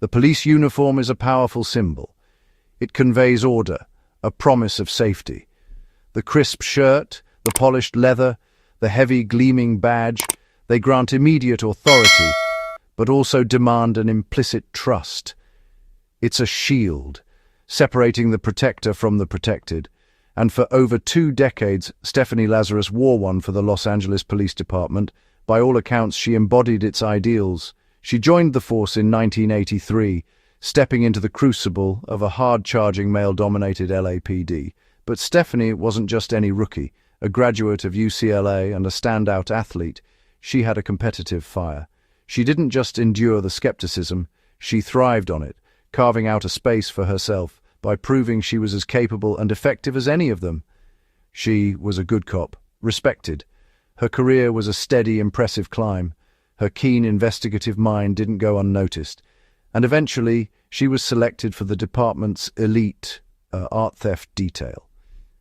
The police uniform is a powerful symbol. It conveys order, a promise of safety. The crisp shirt, the polished leather, the heavy gleaming badge, they grant immediate authority, but also demand an implicit trust. It's a shield, separating the protector from the protected, and for over 2 decades, Stephanie Lazarus wore one for the Los Angeles Police Department. By all accounts, she embodied its ideals. She joined the force in 1983, stepping into the crucible of a hard-charging male-dominated LAPD. But Stephanie wasn't just any rookie, a graduate of UCLA and a standout athlete. She had a competitive fire. She didn't just endure the skepticism, she thrived on it, carving out a space for herself by proving she was as capable and effective as any of them. She was a good cop, respected. Her career was a steady, impressive climb. Her keen, investigative mind didn't go unnoticed, and eventually she was selected for the department's elite art theft detail.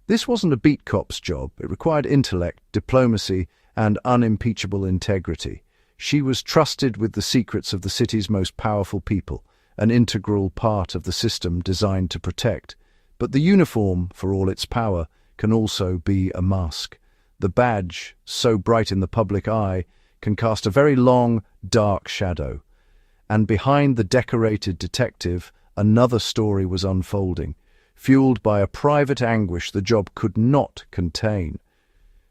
This wasn't a beat cop's job. It required intellect, diplomacy, and unimpeachable integrity. She was trusted with the secrets of the city's most powerful people, an integral part of the system designed to protect. But the uniform, for all its power, can also be a mask. The badge, so bright in the public eye, can cast a very long, dark shadow. And behind the decorated detective, another story was unfolding, fueled by a private anguish the job could not contain.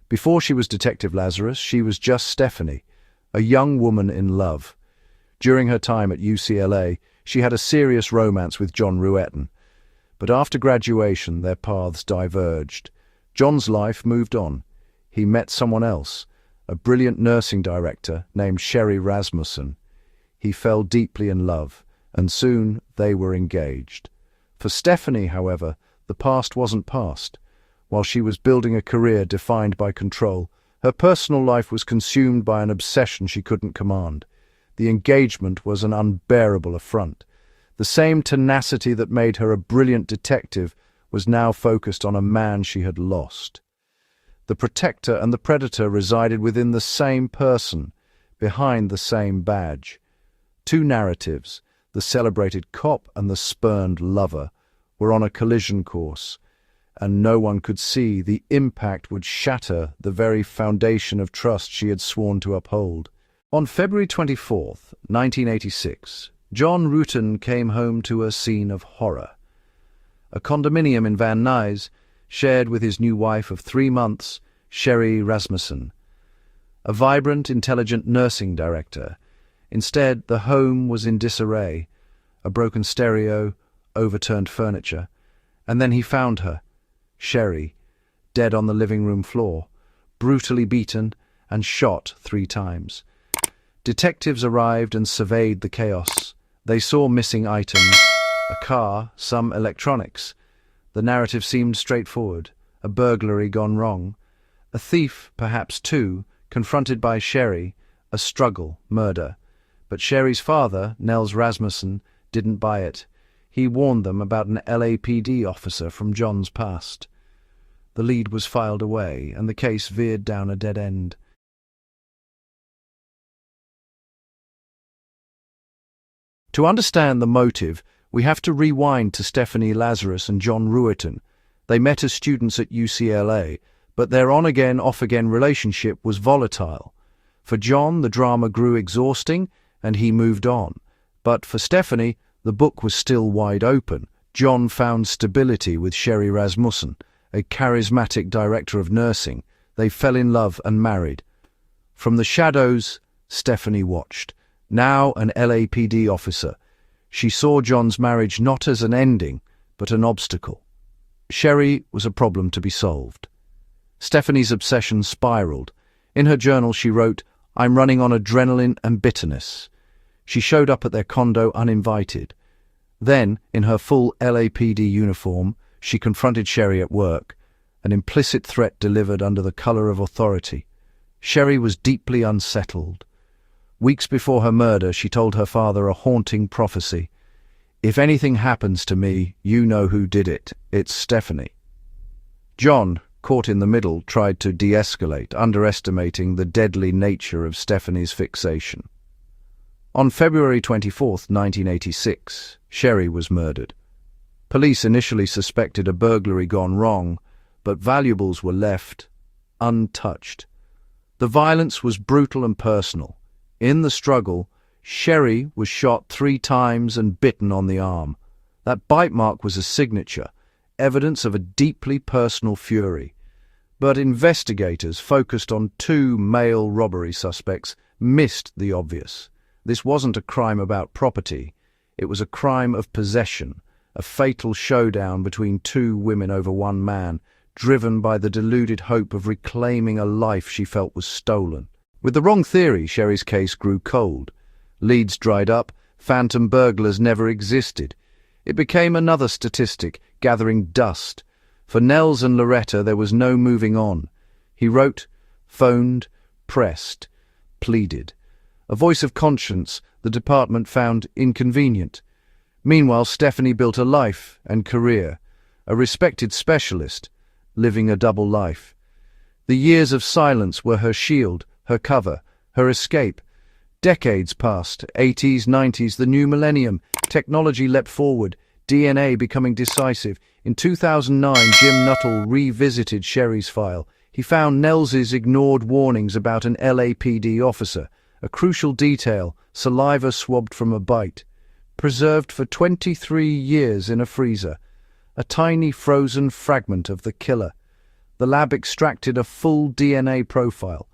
Before she was Detective Lazarus, she was just Stephanie, a young woman in love. During her time at UCLA, she had a serious romance with John Ruetten. But after graduation, their paths diverged. John's life moved on. He met someone else, a brilliant nursing director named Sherry Rasmussen. He fell deeply in love, and soon they were engaged. For Stephanie, however, the past wasn't past. While she was building a career defined by control, her personal life was consumed by an obsession she couldn't command. The engagement was an unbearable affront. The same tenacity that made her a brilliant detective was now focused on a man she had lost. The protector and the predator resided within the same person, behind the same badge. 2 narratives, the celebrated cop and the spurned lover, were on a collision course, and no one could see the impact would shatter the very foundation of trust she had sworn to uphold. On February 24th, 1986, John Ruetten came home to a scene of horror. A condominium in Van Nuys, shared with his new wife of 3 months, Sherry Rasmussen, a vibrant, intelligent nursing director. Instead, the home was in disarray, a broken stereo, overturned furniture. And then he found her, Sherry, dead on the living room floor, brutally beaten and shot 3 times. Detectives arrived and surveyed the chaos. They saw missing items, a car, some electronics. The narrative seemed straightforward, a burglary gone wrong. A thief, perhaps 2, confronted by Sherry, a struggle, murder. But Sherry's father, Nels Rasmussen, didn't buy it. He warned them about an LAPD officer from John's past. The lead was filed away, and the case veered down a dead end. To understand the motive, we have to rewind to Stephanie Lazarus and John Ruetten. They met as students at UCLA, but their on-again, off-again relationship was volatile. For John, the drama grew exhausting, and he moved on. But for Stephanie, the book was still wide open. John found stability with Sherry Rasmussen, a charismatic director of nursing. They fell in love and married. From the shadows, Stephanie watched. Now an LAPD officer, she saw John's marriage not as an ending, but an obstacle. Sherry was a problem to be solved. Stephanie's obsession spiraled. In her journal she wrote, "I'm running on adrenaline and bitterness." She showed up at their condo uninvited. Then, in her full LAPD uniform, she confronted Sherry at work, an implicit threat delivered under the color of authority. Sherry was deeply unsettled. Weeks before her murder, she told her father a haunting prophecy. "If anything happens to me, you know who did it. It's Stephanie." John, caught in the middle, tried to de-escalate, underestimating the deadly nature of Stephanie's fixation. On February 24th, 1986, Sherry was murdered. Police initially suspected a burglary gone wrong, but valuables were left untouched. The violence was brutal and personal. In the struggle, Sherry was shot 3 times and bitten on the arm. That bite mark was a signature, evidence of a deeply personal fury. But investigators focused on 2 male robbery suspects missed the obvious. This wasn't a crime about property. It was a crime of possession, a fatal showdown between 2 women over 1 man, driven by the deluded hope of reclaiming a life she felt was stolen. With the wrong theory, Sherry's case grew cold. Leads dried up, phantom burglars never existed. It became another statistic, gathering dust. For Nels and Loretta there was no moving on. He wrote, phoned, pressed, pleaded. A voice of conscience the department found inconvenient. Meanwhile, Stephanie built a life and career, a respected specialist, living a double life. The years of silence were her shield, her cover, her escape. Decades passed, 80s, 90s, the new millennium. Technology leapt forward, DNA becoming decisive. In 2009, Jim Nuttall revisited Sherry's file. He found Nels's ignored warnings about an LAPD officer, a crucial detail, saliva swabbed from a bite, preserved for 23 years in a freezer, a tiny frozen fragment of the killer. The lab extracted a full DNA profile.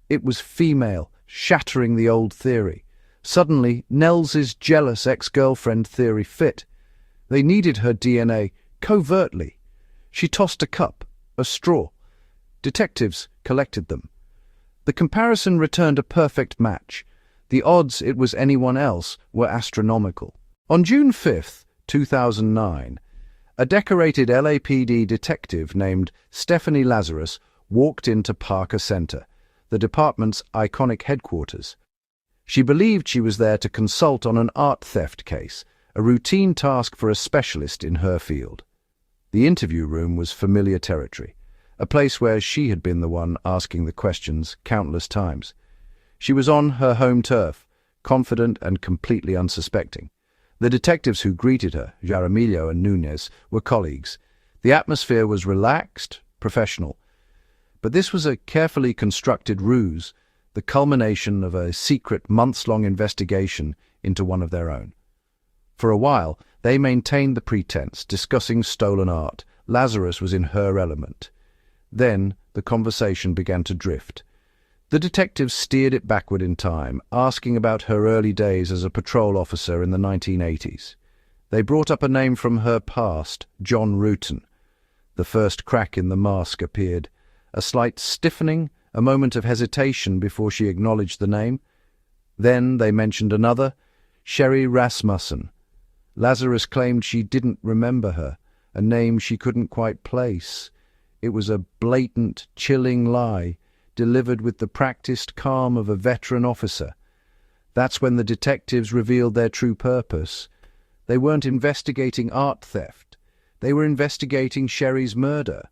It was female, shattering the old theory. Suddenly, Nels's jealous ex-girlfriend theory fit. They needed her DNA covertly. She tossed a cup, a straw. Detectives collected them. The comparison returned a perfect match. The odds it was anyone else were astronomical. On June 5, 2009, a decorated LAPD detective named Stephanie Lazarus walked into Parker Center, the department's iconic headquarters. She believed she was there to consult on an art theft case, a routine task for a specialist in her field. The interview room was familiar territory, a place where she had been the one asking the questions countless times. She was on her home turf, confident and completely unsuspecting. The detectives who greeted her, Jaramillo and Nunez, were colleagues. The atmosphere was relaxed, professional. But this was a carefully constructed ruse, the culmination of a secret months-long investigation into one of their own. For a while, they maintained the pretense, discussing stolen art. Lazarus was in her element. Then the conversation began to drift. The detectives steered it backward in time, asking about her early days as a patrol officer in the 1980s. They brought up a name from her past, John Rutan. The first crack in the mask appeared. A slight stiffening, a moment of hesitation before she acknowledged the name. Then they mentioned another, Sherry Rasmussen. Lazarus claimed she didn't remember her, a name she couldn't quite place. It was a blatant, chilling lie, delivered with the practiced calm of a veteran officer. That's when the detectives revealed their true purpose. They weren't investigating art theft. They were investigating Sherry's murder.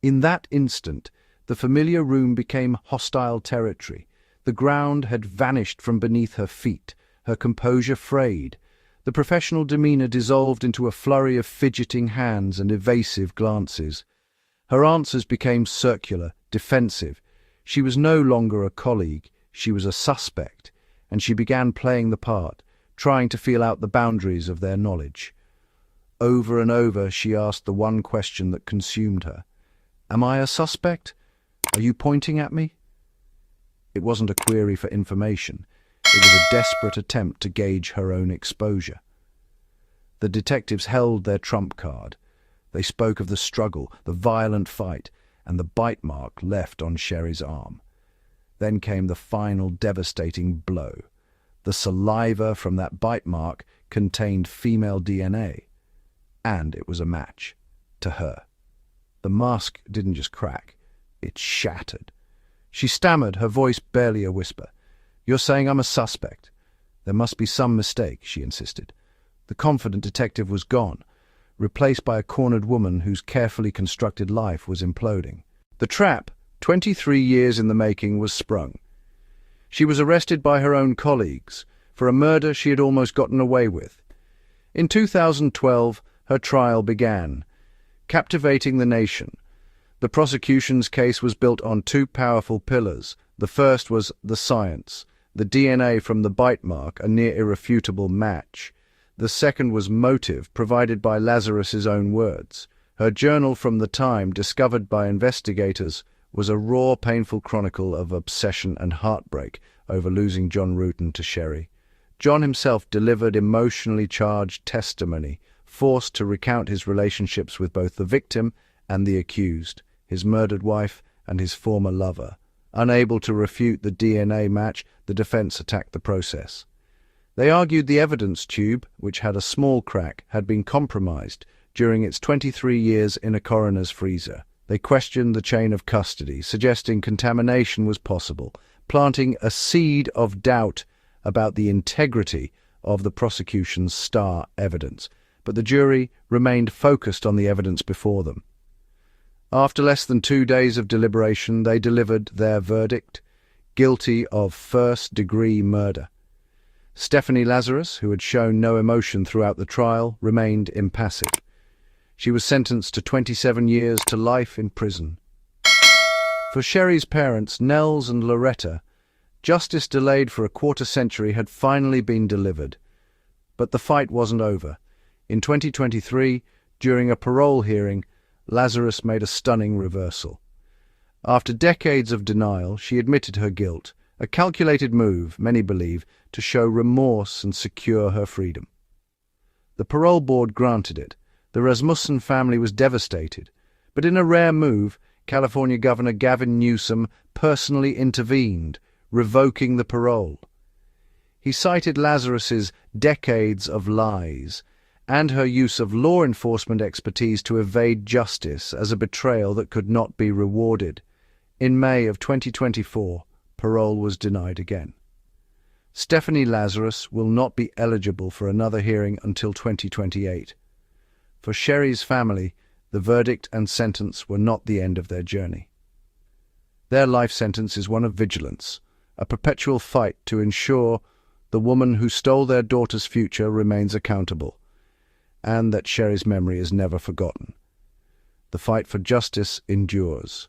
In that instant, the familiar room became hostile territory. The ground had vanished from beneath her feet, her composure frayed. The professional demeanor dissolved into a flurry of fidgeting hands and evasive glances. Her answers became circular, defensive. She was no longer a colleague, she was a suspect, and she began playing the part, trying to feel out the boundaries of their knowledge. Over and over she asked the one question that consumed her. Am I a suspect? Are you pointing at me? It wasn't a query for information. It was a desperate attempt to gauge her own exposure. The detectives held their trump card. They spoke of the struggle, the violent fight, and the bite mark left on Sherry's arm. Then came the final devastating blow. The saliva from that bite mark contained female DNA, and it was a match to her. The mask didn't just crack, it shattered. She stammered, her voice barely a whisper. You're saying I'm a suspect? There must be some mistake, she insisted. The confident detective was gone, replaced by a cornered woman whose carefully constructed life was imploding. The trap, 23 years in the making, was sprung. She was arrested by her own colleagues, for a murder she had almost gotten away with. In 2012, her trial began, captivating the nation. The prosecution's case was built on two powerful pillars. The first was the science, the DNA from the bite mark, a near irrefutable match. The second was motive, provided by Lazarus's own words. Her journal from the time, discovered by investigators, was a raw, painful chronicle of obsession and heartbreak over losing John Rueton to Sherry. John himself delivered emotionally charged testimony, forced to recount his relationships with both the victim and the accused, his murdered wife and his former lover. Unable to refute the DNA match, the defense attacked the process. They argued the evidence tube, which had a small crack, had been compromised during its 23 years in a coroner's freezer. They questioned the chain of custody, suggesting contamination was possible, planting a seed of doubt about the integrity of the prosecution's star evidence. But the jury remained focused on the evidence before them. After less than 2 days of deliberation, they delivered their verdict: guilty of first-degree murder. Stephanie Lazarus, who had shown no emotion throughout the trial, remained impassive. She was sentenced to 27 years to life in prison. For Sherry's parents, Nels and Loretta, justice delayed for a quarter-century had finally been delivered. But the fight wasn't over. In 2023, during a parole hearing, Lazarus made a stunning reversal. After decades of denial, she admitted her guilt, a calculated move, many believe, to show remorse and secure her freedom. The parole board granted it. The Rasmussen family was devastated, but in a rare move, California Governor Gavin Newsom personally intervened, revoking the parole. He cited Lazarus's decades of lies and her use of law enforcement expertise to evade justice as a betrayal that could not be rewarded. In May of 2024, parole was denied again. Stephanie Lazarus will not be eligible for another hearing until 2028. For Sherry's family, the verdict and sentence were not the end of their journey. Their life sentence is one of vigilance, a perpetual fight to ensure the woman who stole their daughter's future remains accountable, and that Sherry's memory is never forgotten. The fight for justice endures.